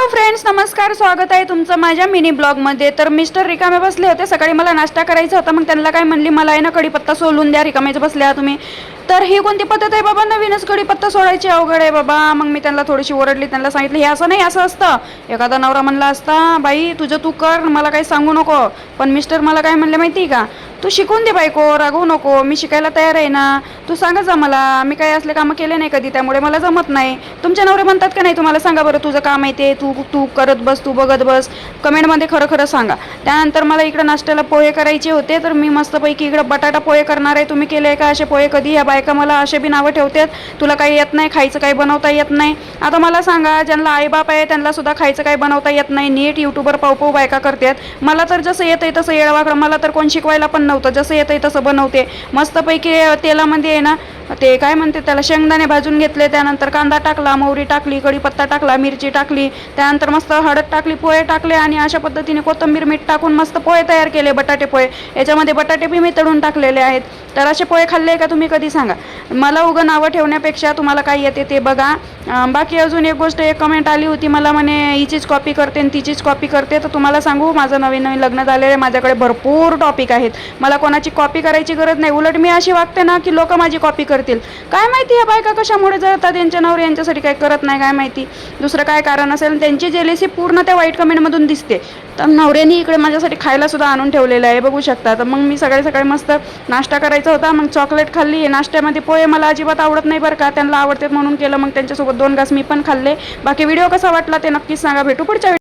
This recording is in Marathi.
फ्रेंड्स, नमस्कार. स्वागत आहे तुमचं माझ्या मिनी ब्लॉगमध्ये. तर मिस्टर रिकामे बसले होते. सकाळी मला नाश्ता करायचा होता. मग त्यांना काय म्हणली, मला आहे ना कढीपत्ता सोलून द्या, रिकामेच बसल्या तुम्ही. तर ही कोणती पद्धत आहे बाबा, नवीनच कढीपत्ता सोडायची अवघड आहे बाबा. मग मी त्यांना थोडीशी ओरडली, त्यांना सांगितलं हे असं नाही, असं असतं. एखादा नवरा म्हणला असता, बाई तुझं तू कर, मला काही सांगू नको. पण मिस्टर मला काय म्हणले माहिती का, तू शिकून दे बायको, रागवू नको, मी शिकायला तयार आहे ना, तू सांगा जा मला, मी काही असले कामं केले नाही कधी, त्यामुळे मला जमत नाही. तुमच्या नवरे म्हणतात का नाही तुम्हाला, सांगा बरं, तुझं काम आहे ते तू तू करत बस, तू बघत बस. कमेंटमध्ये खरं खरं सांगा. त्यानंतर मला इकडं नाश्त्याला पोहे करायचे होते, तर मी मस्तपैकी इकडं बटाटा पोहे करणार आहे. तुम्ही केले का असे पोहे कधी? ह्या बायका मला असे बी नावं ठेवतात, तुला काही येत नाही, खायचं काही बनवता येत नाही. आता मला सांगा, ज्यांना आईबाप आहे त्यांना सुद्धा खायचं काही बनवता येत नाही. नीट यूट्यूबर पावपाव बायका करतात. मला तर जसं येतं आहे तसं येडवाकडं, मला तर कोण शिकवायला पण नव्हतं. जसं येतं आहे तसं बनवते. मस्तपैकी तेलामध्ये आहे ना, ते काय म्हणते त्याला, शेंगदाणे भाजून घेतले. त्यानंतर कांदा टाकला, मोहरी टाकली, कढीपत्ता टाकला, मिरची टाकली. त्यानंतर मस्त हळद टाकली, पोहे टाकले आणि अशा पद्धतीने कोथिंबीर मीठ टाकून मस्त पोहे तयार केले, बटाटे पोहे. याच्यामध्ये बटाटे बी मी तळून टाकलेले आहेत. तर असे पोहे खाल्ले का तुम्ही कधी, सांगा मला. उगं नावं ठेवण्यापेक्षा तुम्हाला काय येते ते बघा. बाकी अजून एक गोष्ट, एक कमेंट आली होती मला, म्हणे हिचीच कॉपी करते आणि तिचीच कॉपी करते. तर तुम्हाला सांगू, माझं नवीन नवीन लग्न झालेलं आहे, माझ्याकडे भरपूर टॉपिक आहेत. मला कोणाची कॉपी करायची गरज नाही. उलट मी अशी वागते ना की लोक माझी कॉपी करतील. काय माहिती ह्या बायका कशामुळे जळतात, यांच्या नवरे यांच्यासाठी काय करत नाही काय माहिती. दुसरं काय कारण असेल. त्यांची जेलेसी पूर्ण त्या वाईट कमेंटमधून दिसते. तर नवऱ्याने इकडे माझ्यासाठी खायला सुद्धा आणून ठेवलेलं आहे, बघू शकता. तर मग मी सकाळी सकाळी मस्त नाश्ता करायचा होता, मग चॉकलेट खाल्ली. नाश्त्यामध्ये पोहे मला अजिबात आवडत नाही बरं का, त्यांना आवडतात म्हणून केलं. मग त्यांच्यासोबत 2 घास मी पण खाल्ले. बाकी व्हिडिओ कसा वाटला ते नक्कीच सांगा. भेटू पुढच्या